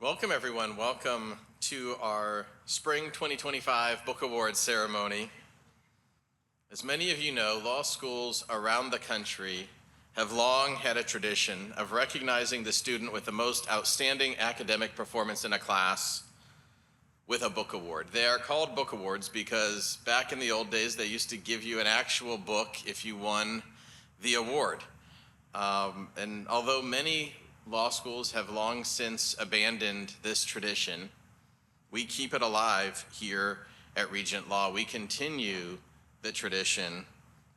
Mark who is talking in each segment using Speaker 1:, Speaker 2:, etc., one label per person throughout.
Speaker 1: Welcome, everyone. Welcome to our Spring 2025 Book Awards ceremony. As many of you know, law schools around the country have long had a tradition of recognizing the student with the most outstanding academic performance in a class with a book award. They are called book awards because back in the old days, they used to give you an actual book if you won the award. And although many law schools have long since abandoned this tradition, we keep it alive here at Regent Law. We continue the tradition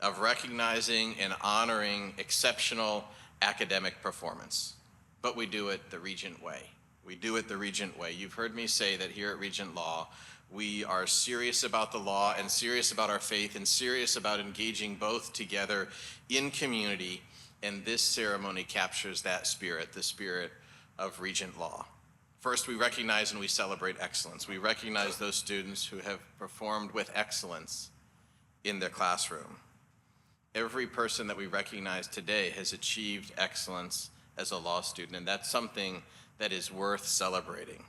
Speaker 1: of recognizing and honoring exceptional academic performance, but we do it the Regent way. We do it the Regent way. You've heard me say that here at Regent Law, we are serious about the law and serious about our faith and serious about engaging both together in community. And this ceremony captures that spirit, the spirit of Regent Law. First, we recognize and we celebrate excellence. We recognize those students who have performed with excellence in their classroom. Every person that we recognize today has achieved excellence as a law student, and that's something that is worth celebrating.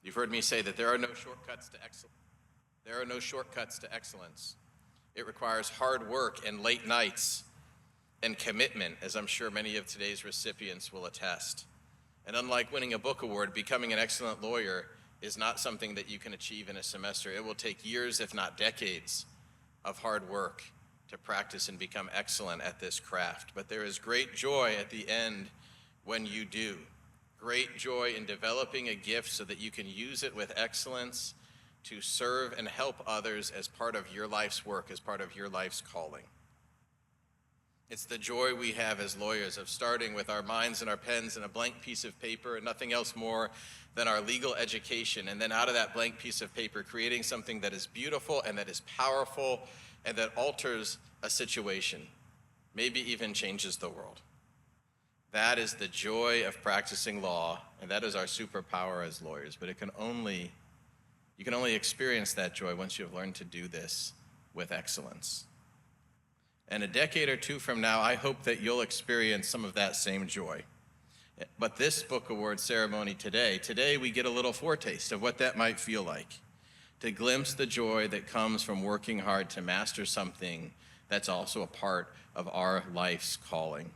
Speaker 1: You've heard me say that there are no shortcuts to excellence. There are no shortcuts to excellence. It requires hard work and late nights and commitment, as I'm sure many of today's recipients will attest. And unlike winning a book award, becoming an excellent lawyer is not something that you can achieve in a semester. It will take years, if not decades, of hard work to practice and become excellent at this craft. But there is great joy at the end when you do. Great joy in developing a gift so that you can use it with excellence to serve and help others as part of your life's work, as part of your life's calling. It's the joy we have as lawyers of starting with our minds and our pens and a blank piece of paper and nothing else more than our legal education, and then out of that blank piece of paper, creating something that is beautiful and that is powerful and that alters a situation, maybe even changes the world. That is the joy of practicing law, and that is our superpower as lawyers. But you can only experience that joy once you have learned to do this with excellence. And a decade or two from now, I hope that you'll experience some of that same joy. But this book award ceremony today we get a little foretaste of what that might feel like, to glimpse the joy that comes from working hard to master something that's also a part of our life's calling.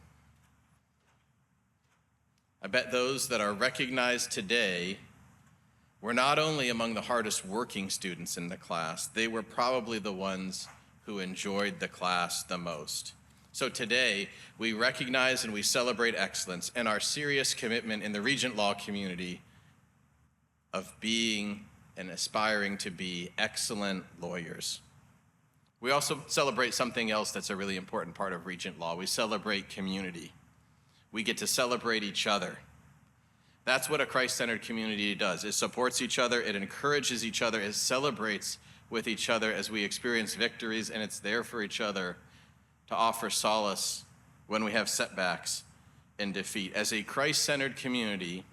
Speaker 1: I bet those that are recognized today were not only among the hardest working students in the class, they were probably the ones who enjoyed the class the most. So today, we recognize and we celebrate excellence and our serious commitment in the Regent Law community of being and aspiring to be excellent lawyers. We also celebrate something else that's a really important part of Regent Law. We celebrate community. We get to celebrate each other. That's what a Christ-centered community does. It supports each other, it encourages each other, it celebrates with each other as we experience victories, and it's there for each other to offer solace when we have setbacks and defeat. As a Christ-centered community,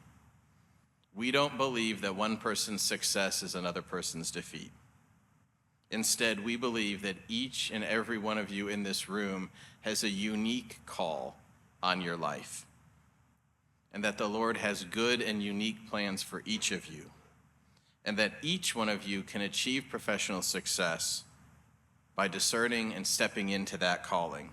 Speaker 1: we don't believe that one person's success is another person's defeat. Instead, we believe that each and every one of you in this room has a unique call on your life, and that the Lord has good and unique plans for each of you, and that each one of you can achieve professional success by discerning and stepping into that calling.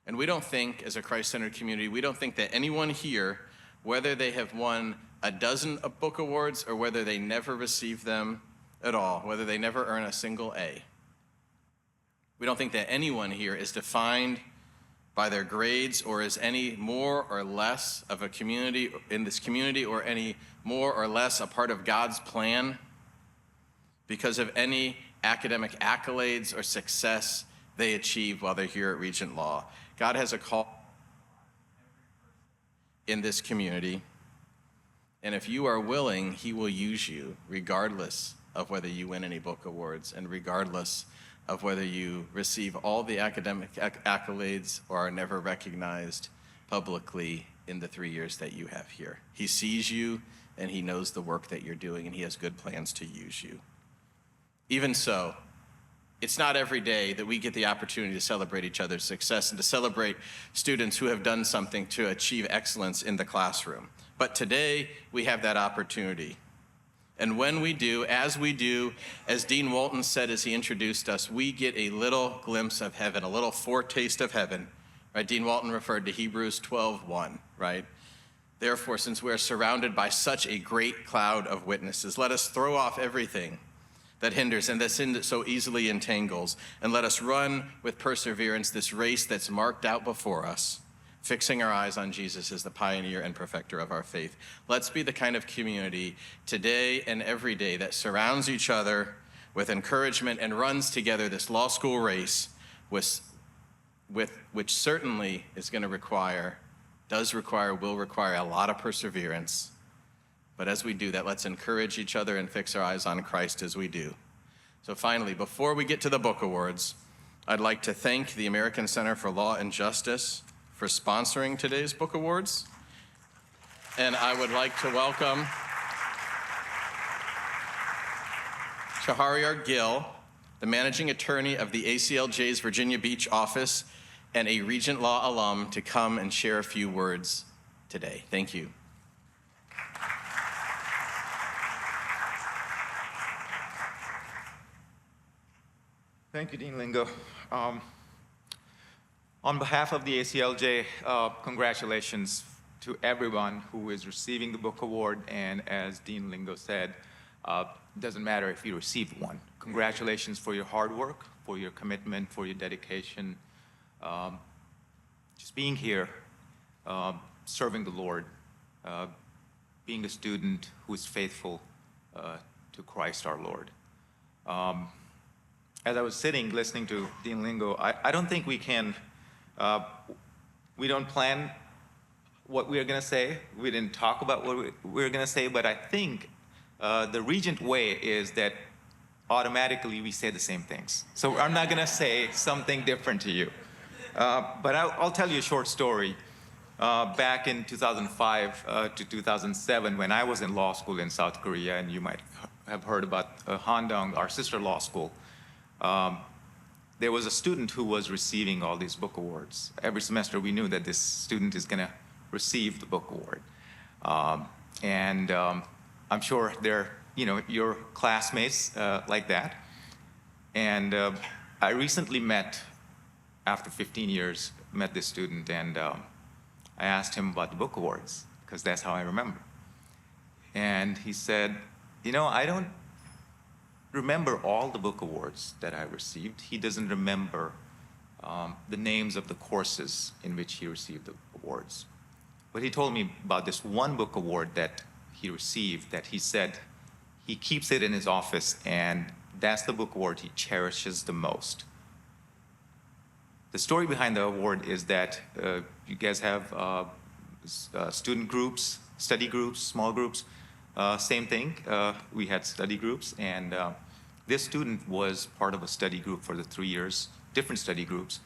Speaker 1: And we don't think, as a Christ-centered community, we don't think that anyone here, whether they have won a dozen book awards or whether they never receive them at all, whether they never earn a single A, we don't think that anyone here is defined by their grades or is any more or less of a community in this community or any more or less a part of God's plan because of any academic accolades or success they achieve while they're here at Regent Law. God has a call in this community, and if you are willing, he will use you regardless of whether you win any book awards and regardless of whether you receive all the academic accolades or are never recognized publicly in the 3 years that you have here. He sees you and he knows the work that you're doing and he has good plans to use you. Even so, it's not every day that we get the opportunity to celebrate each other's success and to celebrate students who have done something to achieve excellence in the classroom. But today, we have that opportunity. And when we do, as Dean Walton said as he introduced us, we get a little glimpse of heaven, a little foretaste of heaven. Right? Dean Walton referred to Hebrews 12:1, right? Therefore, since we are surrounded by such a great cloud of witnesses, let us throw off everything that hinders and the sin that so easily entangles, and let us run with perseverance this race that's marked out before us, fixing our eyes on Jesus as the pioneer and perfecter of our faith. Let's be the kind of community today and every day that surrounds each other with encouragement and runs together this law school race which certainly is going to will require a lot of perseverance. But as we do that, let's encourage each other and fix our eyes on Christ as we do. So finally, before we get to the book awards, I'd like to thank the American Center for Law and Justice for sponsoring today's book awards. And I would like to welcome Shahryar Gill, the managing attorney of the ACLJ's Virginia Beach office and a Regent Law alum, to come and share a few words today. Thank you.
Speaker 2: Thank you, Dean Lingo. On behalf of the ACLJ, congratulations to everyone who is receiving the book award. And as Dean Lingo said, it doesn't matter if you received one. Congratulations for your hard work, for your commitment, for your dedication, just being here, serving the Lord, being a student who is faithful to Christ our Lord. As I was sitting listening to Dean Lingo, I don't think we can, we don't plan what we're going to say. We didn't talk about what we're going to say, but I think the Regent Way is that automatically we say the same things. So I'm not going to say something different to you. But I'll tell you a short story. Back in 2005 to 2007, when I was in law school in South Korea, and you might have heard about Handong, our sister law school, there was a student who was receiving all these book awards. Every semester we knew that this student is going to receive the book award. I'm sure they're, your classmates like that. And I recently after 15 years, met this student, and I asked him about the book awards, because that's how I remember. And he said, I don't remember all the book awards that I received. He doesn't remember the names of the courses in which he received the awards. But he told me about this one book award that he received that he said he keeps it in his office, and that's the book award he cherishes the most. The story behind the award is that you guys have student groups, study groups, small groups. Same thing, we had study groups, and this student was part of a study group for the 3 years, different study groups,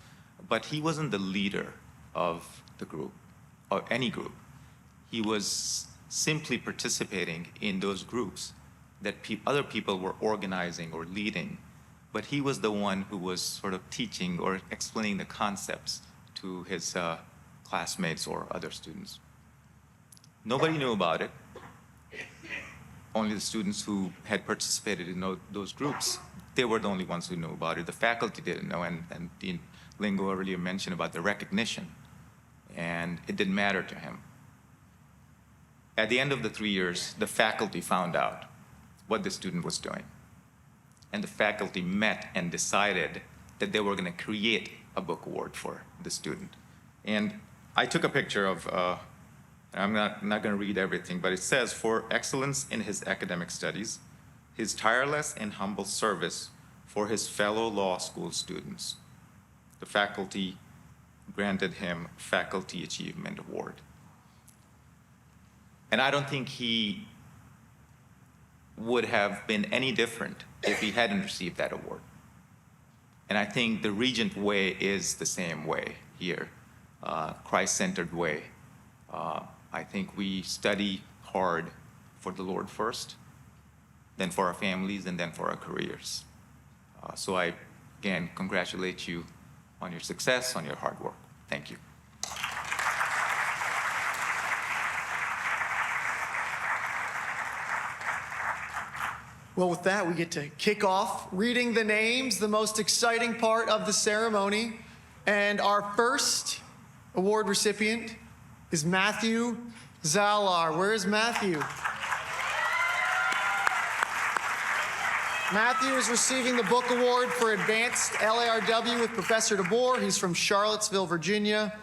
Speaker 2: but he wasn't the leader of the group, or any group. He was simply participating in those groups that other people were organizing or leading, but he was the one who was sort of teaching or explaining the concepts to his classmates or other students. Nobody knew about it. Only the students who had participated in those groups, they were the only ones who knew about it. The faculty didn't know, and Dean Lingo earlier mentioned about the recognition, and it didn't matter to him. At the end of the 3 years, the faculty found out what the student was doing. And the faculty met and decided that they were going to create a book award for the student. And I took a picture of, I'm not going to read everything, but it says, for excellence in his academic studies, his tireless and humble service for his fellow law school students, the faculty granted him Faculty Achievement Award. And I don't think he would have been any different if he hadn't received that award. And I think the Regent Way is the same way here, Christ-centered way. I think we study hard for the Lord first, then for our families, and then for our careers. So I, again, congratulate you on your success, on your hard work. Thank you.
Speaker 3: Well, with that, we get to kick off reading the names, the most exciting part of the ceremony. And our first award recipient is Matthew Zalar. Where is Matthew? Matthew is receiving the book award for Advanced LARW with Professor DeBoer. He's from Charlottesville, Virginia,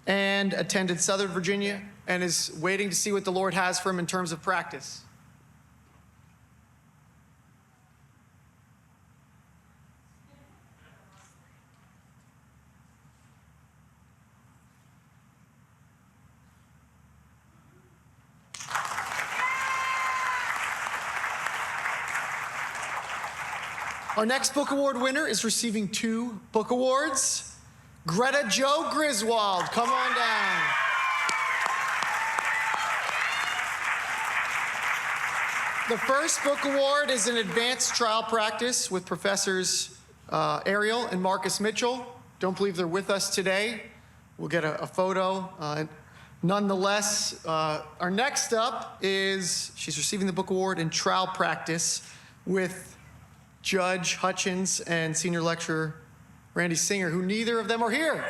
Speaker 3: and attended Southern Virginia, and is waiting to see what the Lord has for him in terms of practice. Our next book award winner is receiving 2 book awards. Greta Jo Griswold, come on down. The first book award is an advanced trial practice with Professors Ariel and Marcus Mitchell. Don't believe they're with us today. We'll get a photo. Nonetheless, our next up is, she's receiving the book award in trial practice with Judge Hutchins and Senior Lecturer Randy Singer, who neither of them are here.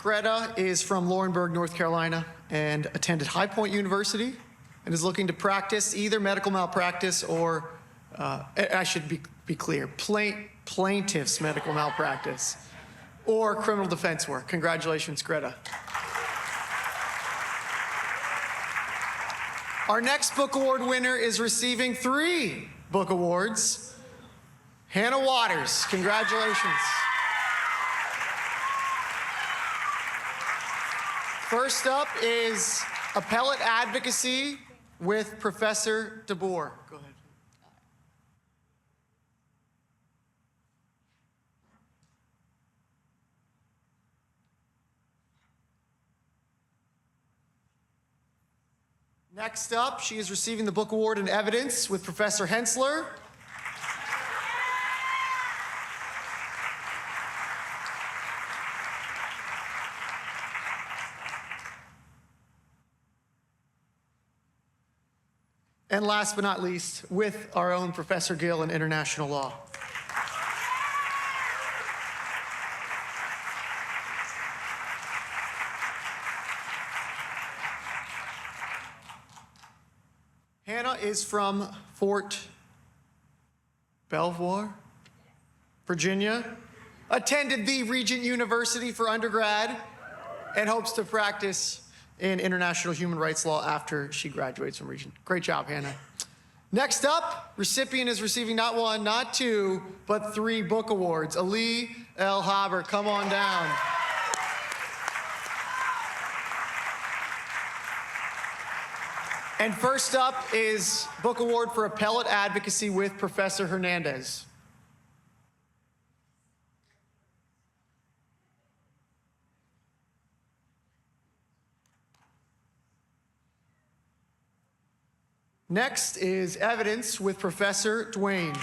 Speaker 3: Greta is from Laurinburg, North Carolina, and attended High Point University, and is looking to practice either medical malpractice or, I should be clear, plaintiff's medical malpractice, or criminal defense work. Congratulations, Greta. Our next book award winner is receiving 3 book awards. Hannah Waters, congratulations. First up is Appellate Advocacy with Professor DeBoer. Go ahead. Next up, she is receiving the book award in Evidence with Professor Hensler. And last but not least, with our own Professor Gill in International Law. Hannah is from Fort Belvoir, Virginia, attended the Regent University for undergrad, and hopes to practice in international human rights law after she graduates from Regent. Great job, Hannah. Next up, recipient is receiving not 1, not 2, but 3 book awards. Ali El Haber, come on down. And first up is book award for Appellate Advocacy with Professor Hernandez. Next is Evidence with Professor Duane.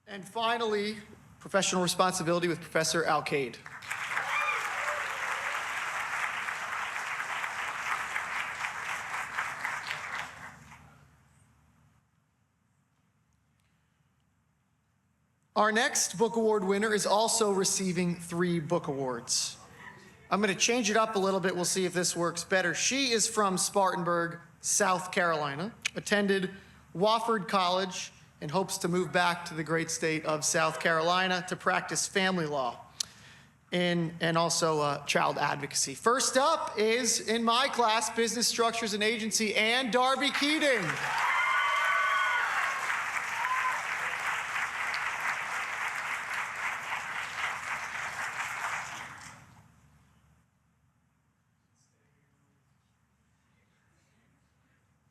Speaker 3: And finally, Professional Responsibility with Professor Alcade. Our next book award winner is also receiving 3 book awards. I'm going to change it up a little bit. We'll see if this works better. She is from Spartanburg, South Carolina, attended Wofford College, and hopes to move back to the great state of South Carolina to practice family law and also child advocacy. First up is, in my class, Business Structures and Agency, Ann Darby Keating.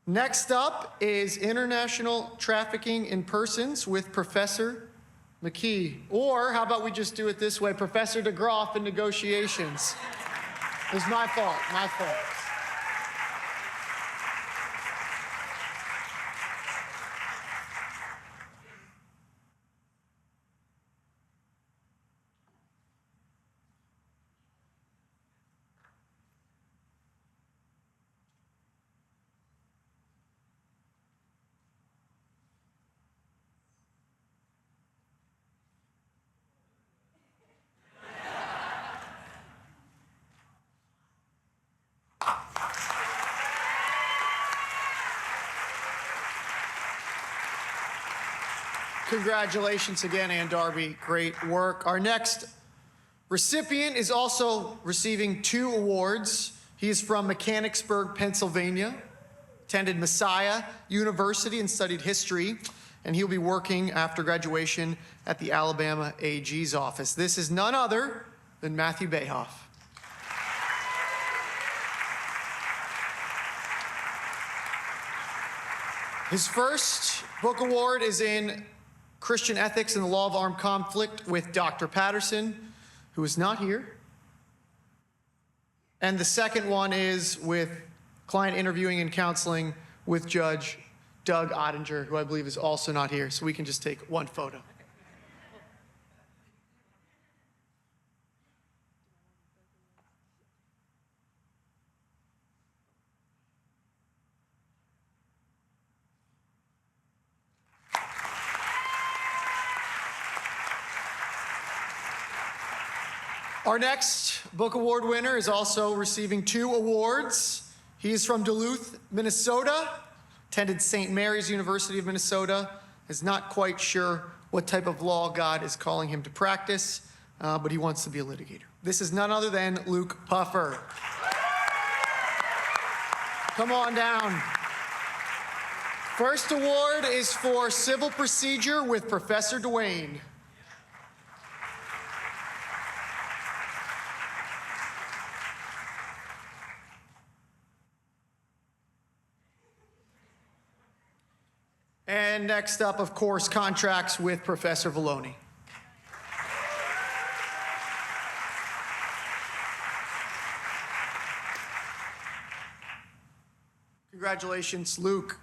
Speaker 3: Next up is International Trafficking in Persons with Professor McKee. Or how about we just do it this way, Professor DeGroff in Negotiations. It was my fault, my fault. Congratulations again, Ann Darby. Great work. Our next recipient is also receiving 2 awards. He is from Mechanicsburg, Pennsylvania, attended Messiah University and studied history, and he'll be working after graduation at the Alabama AG's office. This is none other than Matthew Bayhoff. His first book award is in Christian Ethics and the Law of Armed Conflict with Dr. Patterson, who is not here. And the second one is with Client Interviewing and Counseling with Judge Doug Ottinger, who I believe is also not here, so we can just take one photo. Our next book award winner is also receiving 2 awards. He is from Duluth, Minnesota, attended St. Mary's University of Minnesota, is not quite sure what type of law God is calling him to practice, but he wants to be a litigator. This is none other than Luke Puffer. Come on down. First award is for Civil Procedure with Professor Duane. And next up, of course, Contracts with Professor Vallone. Congratulations, Luke.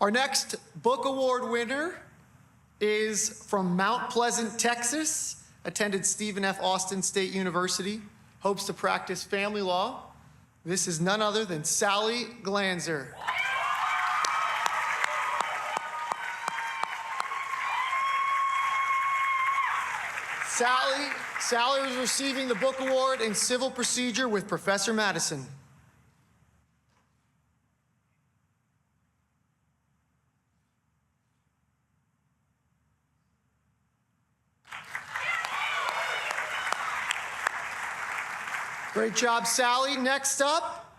Speaker 3: Our next book award winner is from Mount Pleasant, Texas, attended Stephen F. Austin State University, hopes to practice family law. This is none other than Sally Glanzer. Sally is receiving the book award in Civil Procedure with Professor Madison. Great job, Sally. Next up,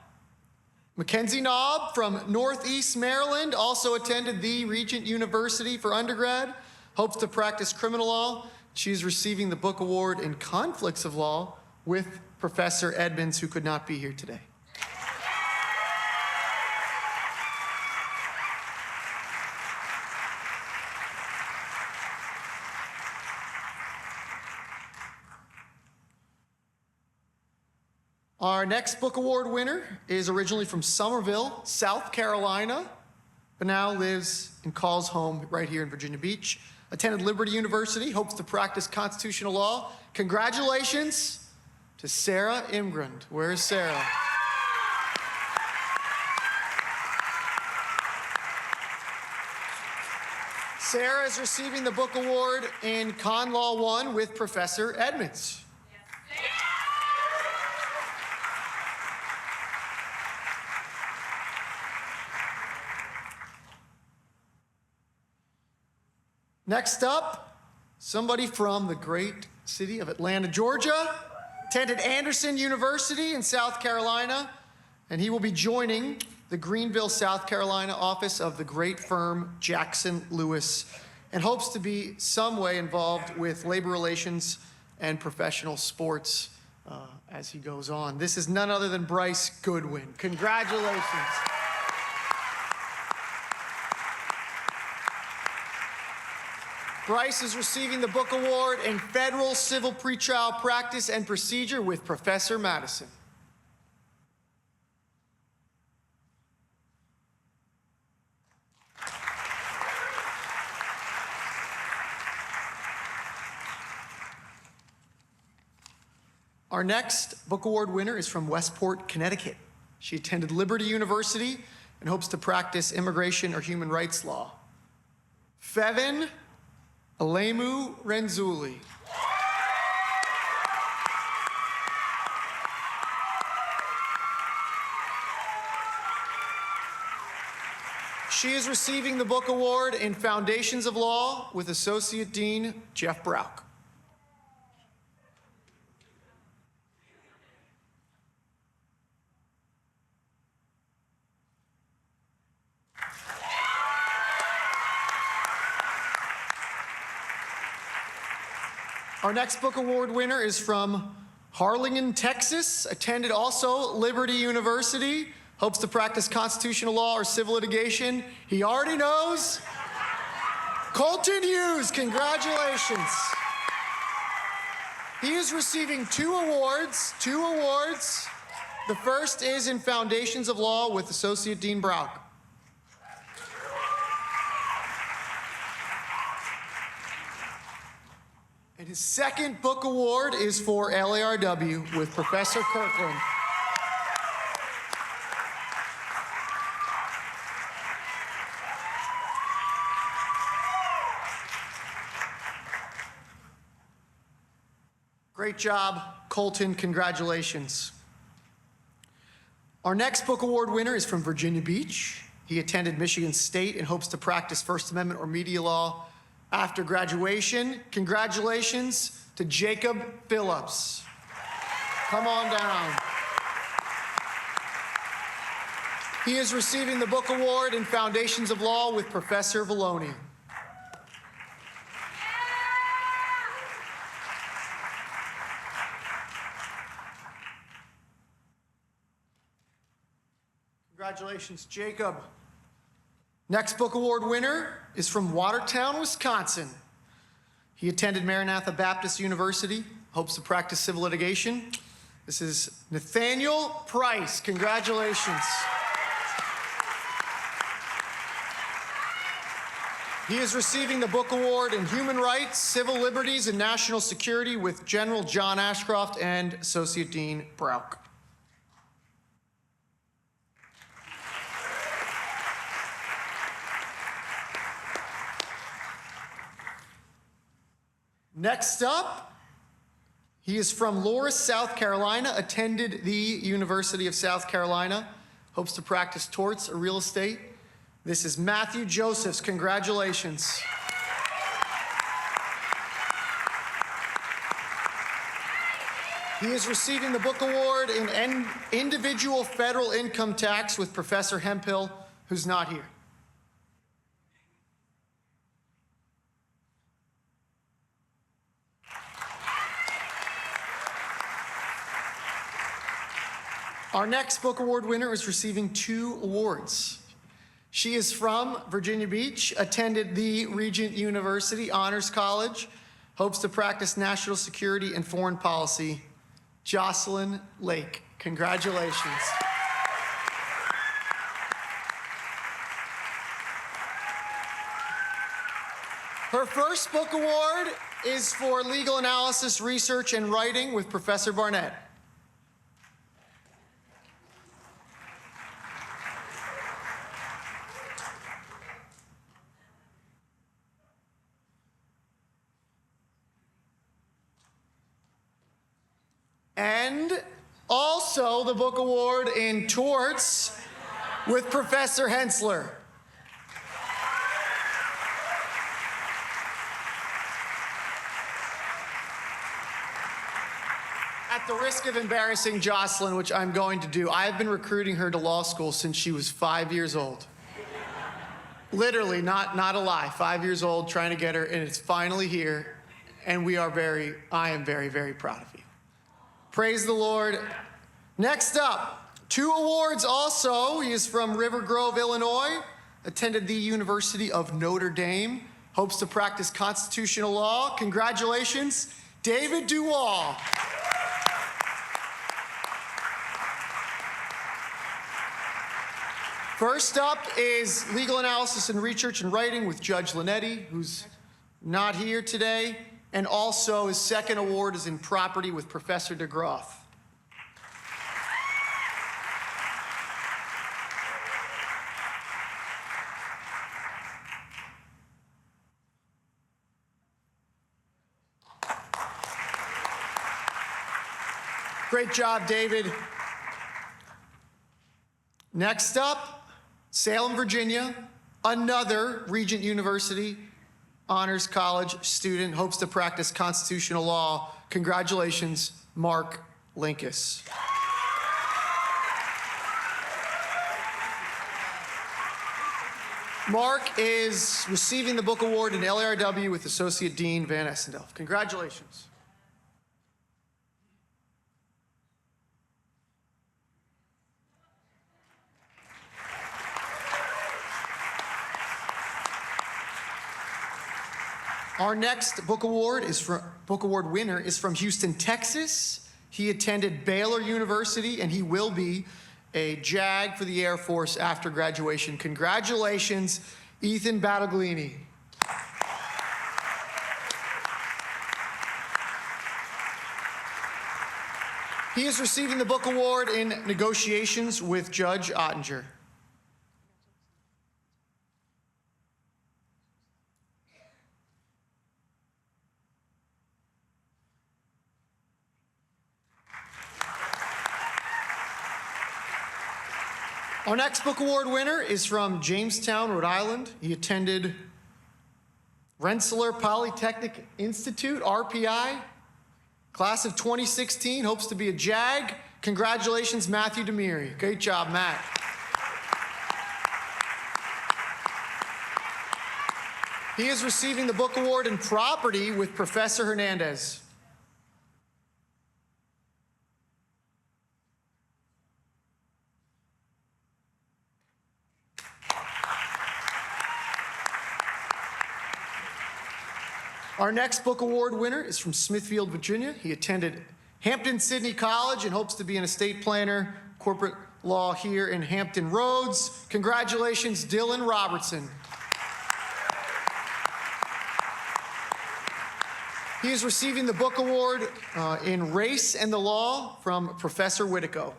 Speaker 3: Mackenzie Knobb from Northeast Maryland, also attended the Regent University for undergrad, hopes to practice criminal law. She is receiving the book award in Conflicts of Law with Professor Edmonds, who could not be here today. Our next book award winner is originally from Somerville, South Carolina, but now lives and calls home right here in Virginia Beach. Attended Liberty University, hopes to practice constitutional law. Congratulations to Sarah Imgrund. Where is Sarah? Sarah is receiving the book award in Con Law 1 with Professor Edmonds. Next up, somebody from the great city of Atlanta, Georgia, attended Anderson University in South Carolina, and he will be joining the Greenville, South Carolina office of the great firm Jackson Lewis, and hopes to be some way involved with labor relations and professional sports as he goes on. This is none other than Bryce Goodwin. Congratulations. Bryce is receiving the book award in Federal Civil Pretrial Practice and Procedure with Professor Madison. Our next book award winner is from Westport, Connecticut. She attended Liberty University and hopes to practice immigration or human rights law. Fevin Alemu Renzulli. She is receiving the book award in Foundations of Law with Associate Dean Jeff Brauch. Our next book award winner is from Harlingen, Texas, attended also Liberty University, hopes to practice constitutional law or civil litigation. He already knows. Colton Hughes, congratulations. He is receiving two awards. The first is in Foundations of Law with Associate Dean Brauch. And his second book award is for LARW with Professor Kirkland. Great job, Colton. Congratulations. Our next book award winner is from Virginia Beach. He attended Michigan State and hopes to practice First Amendment or media law after graduation. Congratulations to Jacob Phillips. Come on down. He is receiving the book award in Foundations of Law with Professor Vallone. Congratulations, Jacob. Next book award winner is from Watertown, Wisconsin. He attended Maranatha Baptist University, hopes to practice civil litigation. This is Nathaniel Price. Congratulations. He is receiving the book award in Human Rights, Civil Liberties, and National Security with General John Ashcroft and Associate Dean Brauch. Next up, he is from Loris, South Carolina, attended the University of South Carolina, hopes to practice torts or real estate. This is Matthew Josephs. Congratulations. He is receiving the book award in Individual Federal Income Tax with Professor Hemphill, who's not here. Our next book award winner is receiving two awards. She is from Virginia Beach, attended the Regent University Honors College, hopes to practice national security and foreign policy. Jocelyn Lake, congratulations. Her first book award is for legal analysis, research, and writing with Professor Barnett. And also the book award in torts with Professor Hensler. At the risk of embarrassing Jocelyn, which I'm going to do, I have been recruiting her to law school since she was 5 years old. Literally, not a lie, 5 years old, trying to get her, and it's finally here. And I am very, very proud of you. Praise the Lord. Next up, two awards also. He is from River Grove, Illinois, attended the University of Notre Dame, hopes to practice constitutional law. Congratulations, David Duwall. First up is legal analysis and research and writing with Judge Linetti, who's not here today. and also his second award is in property with Professor DeGroff. Great job, David. Next up, Salem, Virginia, another Regent University Honors College student, hopes to practice constitutional law. Congratulations, Mark Linkus. Mark is receiving the book award in LARW with Associate Dean Van Essendelf. Congratulations. Our next book award winner is from Houston, Texas. He attended Baylor University, and he will be a JAG for the Air Force after graduation. Congratulations, Ethan Battaglini. He is receiving the book award in Negotiations with Judge Ottinger. Our next book award winner is from Jamestown, Rhode Island. He attended Rensselaer Polytechnic Institute, RPI, class of 2016, hopes to be a JAG. Congratulations, Matthew Demiri. Great job, Matt. He is receiving the book award in property with Professor Hernandez. Our next book award winner is from Smithfield, Virginia. He attended Hampton-Sydney College and hopes to be an estate planner, corporate law here in Hampton Roads. Congratulations, Dylan Robertson. He is receiving the book award in Race and the Law from Professor Whitico.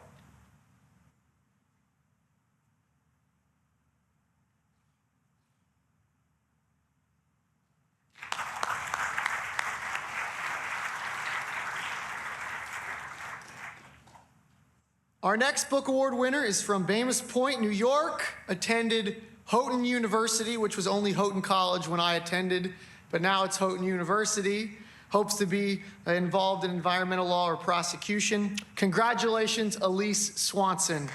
Speaker 3: Our next book award winner is from Bamus Point, New York, attended Houghton University, which was only Houghton College when I attended, but now it's Houghton University. Hopes to be involved in environmental law or prosecution. Congratulations, Elise Swanson.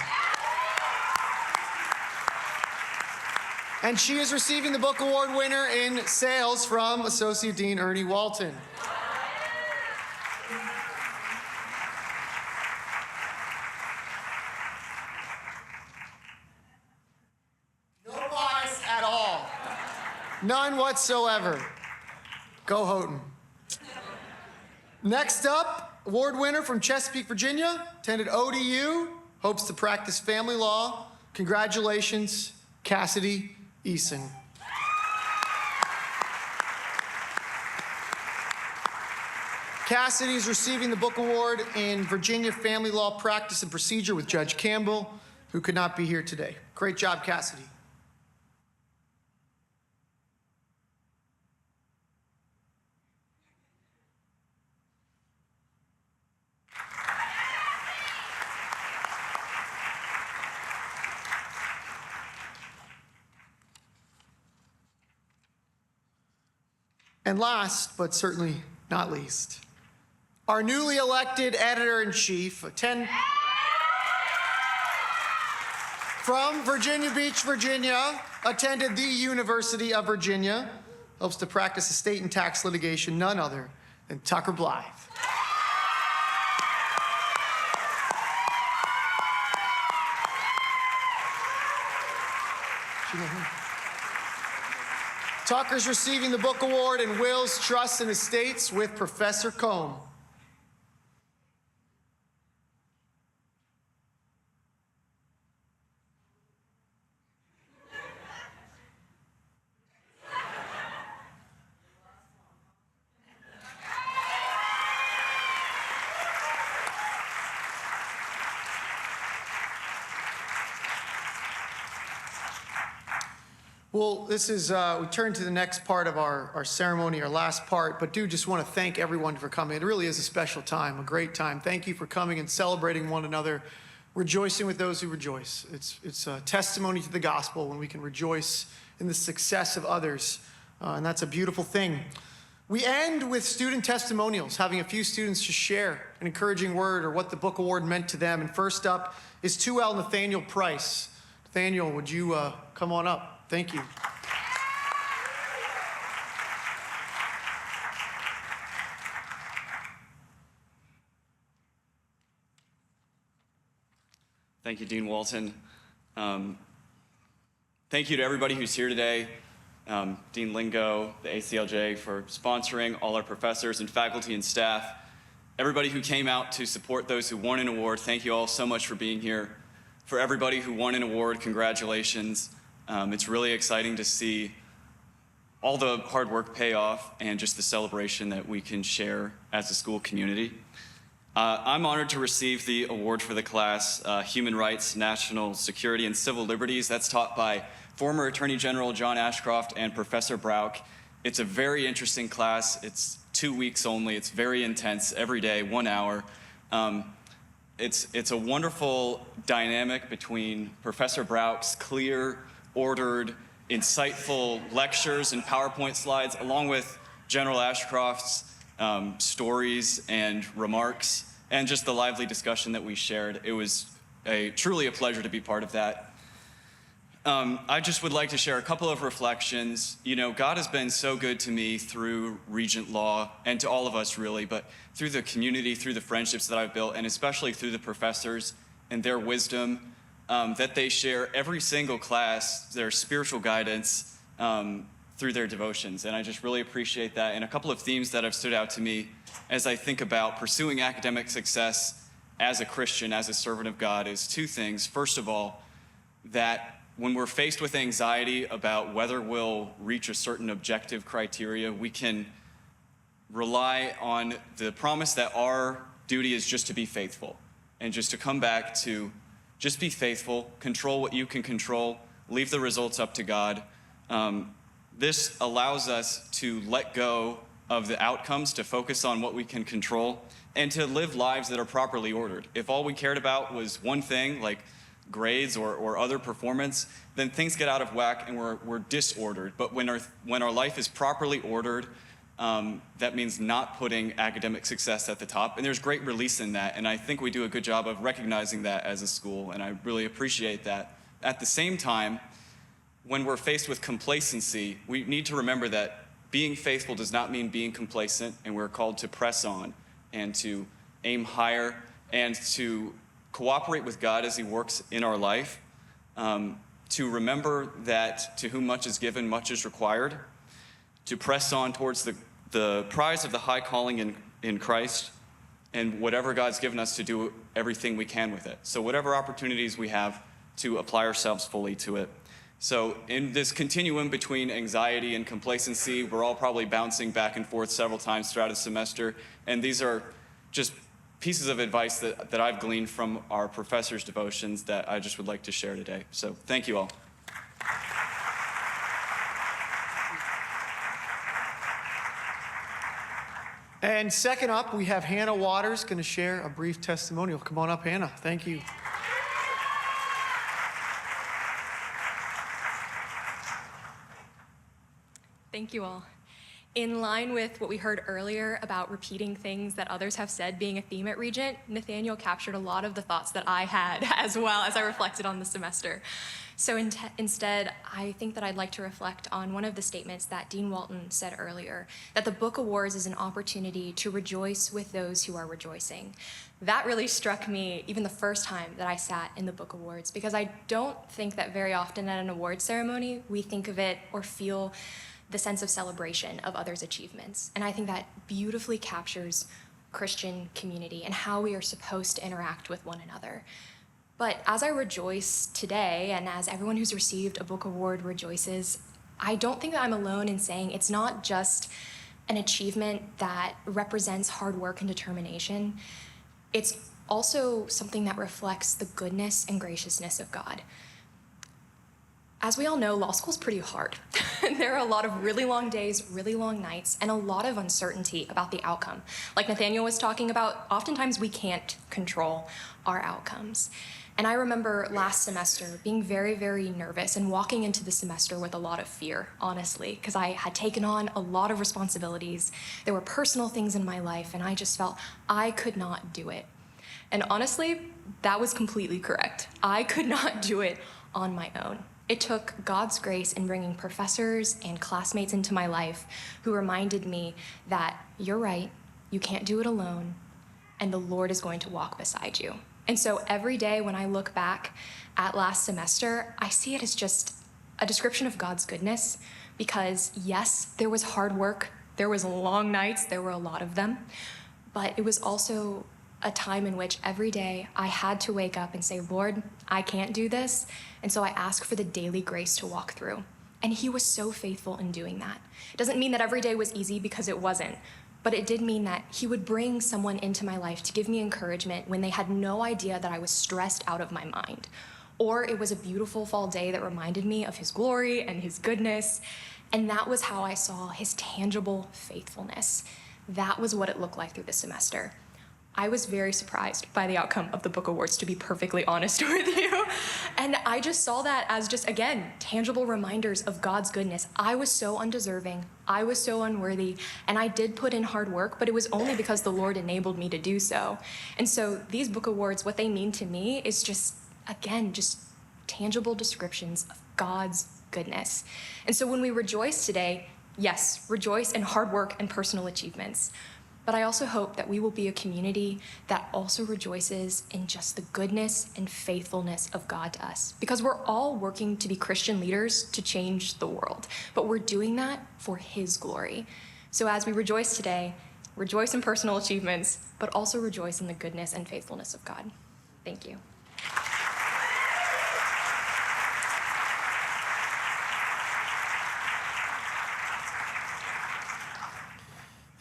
Speaker 3: And she is receiving the book award winner in sales from Associate Dean Ernie Walton. None whatsoever. Go Houghton. Next up, award winner from Chesapeake, Virginia, attended ODU, hopes to practice family law. Congratulations, Cassidy Eason. Cassidy is receiving the book award in Virginia Family Law Practice and Procedure with Judge Campbell, who could not be here today. Great job, Cassidy. And last, but certainly not least, our newly elected editor-in-chief from Virginia Beach, Virginia, attended the University of Virginia, hopes to practice estate and tax litigation, none other than Tucker Blythe. Tucker's receiving the book award in Wills, Trusts, and Estates with Professor Combe. Well, this is, we turn to the next part of our ceremony, our last part, but do just want to thank everyone for coming. It really is a special time, a great time. Thank you for coming and celebrating one another, rejoicing with those who rejoice. It's a testimony to the gospel when we can rejoice in the success of others, and that's a beautiful thing. We end with student testimonials, having a few students just share an encouraging word or what the book award meant to them. And first up is 2L Nathaniel Price. Nathaniel, would you come on up? Thank you.
Speaker 4: Thank you, Dean Walton. Thank you to everybody who's here today. Dean Lingo, the ACLJ, for sponsoring, all our professors and faculty and staff. Everybody who came out to support those who won an award, thank you all so much for being here. For everybody who won an award, congratulations. It's really exciting to see all the hard work pay off and just the celebration that we can share as a school community. I'm honored to receive the award for the class, Human Rights, National Security, and Civil Liberties. That's taught by former Attorney General John Ashcroft and Professor Brauch. It's a very interesting class. It's 2 weeks only. It's very intense, every day, 1 hour. It's a wonderful dynamic between Professor Brauch's clear, ordered, insightful lectures and PowerPoint slides, along with General Ashcroft's stories and remarks, and just the lively discussion that we shared. It was truly a pleasure to be part of that. I just would like to share a couple of reflections. You know, God has been so good to me through Regent Law, and to all of us really, but through the community, through the friendships that I've built, and especially through the professors and their wisdom that they share every single class, their spiritual guidance through their devotions. And I just really appreciate that. And a couple of themes that have stood out to me as I think about pursuing academic success as a Christian, as a servant of God, is two things. First of all, that when we're faced with anxiety about whether we'll reach a certain objective criteria, we can rely on the promise that our duty is just to be faithful, and just to come back to just be faithful, control what you can control, leave the results up to God. This allows us to let go of the outcomes, to focus on what we can control, and to live lives that are properly ordered. If all we cared about was one thing, like grades or other performance, then things get out of whack and we're disordered. But when our life is properly ordered, that means not putting academic success at the top. And there's great release in that. And I think we do a good job of recognizing that as a school. And I really appreciate that. At the same time, when we're faced with complacency, we need to remember that being faithful does not mean being complacent. And we're called to press on and to aim higher and to cooperate with God as he works in our life. To remember that to whom much is given, much is required. To press on towards the prize of the high calling in Christ, and whatever God's given us, to do everything we can with it. So whatever opportunities we have, to apply ourselves fully to it. So in this continuum between anxiety and complacency, we're all probably bouncing back and forth several times throughout a semester, and these are just pieces of advice that I've gleaned from our professors' devotions that I just would like to share today. So thank you all.
Speaker 3: And second up, we have Hannah Waters going to share a brief testimonial. Come on up, Hannah. Thank you.
Speaker 5: Thank you all. In line with what we heard earlier about repeating things that others have said being a theme at Regent, Nathaniel captured a lot of the thoughts that I had as well as I reflected on the semester. So instead, I think that I'd like to reflect on one of the statements that Dean Walton said earlier, that the Book Awards is an opportunity to rejoice with those who are rejoicing. That really struck me even the first time that I sat in the Book Awards, because I don't think that very often at an award ceremony we think of it or feel the sense of celebration of others' achievements. And I think that beautifully captures Christian community and how we are supposed to interact with one another. But as I rejoice today, and as everyone who's received a book award rejoices, I don't think that I'm alone in saying it's not just an achievement that represents hard work and determination. It's also something that reflects the goodness and graciousness of God. As we all know, law school's pretty hard. There are a lot of really long days, really long nights, and a lot of uncertainty about the outcome. Like Nathaniel was talking about, oftentimes we can't control our outcomes. And I remember last semester being very, very nervous and walking into the semester with a lot of fear, honestly, because I had taken on a lot of responsibilities. There were personal things in my life, and I just felt I could not do it. And honestly, that was completely correct. I could not do it on my own. It took God's grace in bringing professors and classmates into my life who reminded me that you're right, you can't do it alone, and the Lord is going to walk beside you. And so every day when I look back at last semester, I see it as just a description of God's goodness because yes, there was hard work, there was long nights, there were a lot of them, but it was also a time in which every day I had to wake up and say, Lord, I can't do this. And so I ask for the daily grace to walk through. And he was so faithful in doing that. It doesn't mean that every day was easy because it wasn't, but it did mean that he would bring someone into my life to give me encouragement when they had no idea that I was stressed out of my mind. Or it was a beautiful fall day that reminded me of his glory and his goodness. And that was how I saw his tangible faithfulness. That was what it looked like through the semester. I was very surprised by the outcome of the book awards, to be perfectly honest with you. And I just saw that as just, again, tangible reminders of God's goodness. I was so undeserving. I was so unworthy. And I did put in hard work, but it was only because the Lord enabled me to do so. And so these book awards, what they mean to me is just, again, just tangible descriptions of God's goodness. And so when we rejoice today, yes, rejoice in hard work and personal achievements. But I also hope that we will be a community that also rejoices in just the goodness and faithfulness of God to us. Because we're all working to be Christian leaders to change the world, but we're doing that for his glory. So as we rejoice today, rejoice in personal achievements, but also rejoice in the goodness and faithfulness of God. Thank you.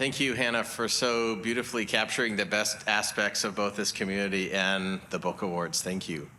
Speaker 1: Thank you, Hannah, for so beautifully capturing the best aspects of both this community and the book awards. Thank you.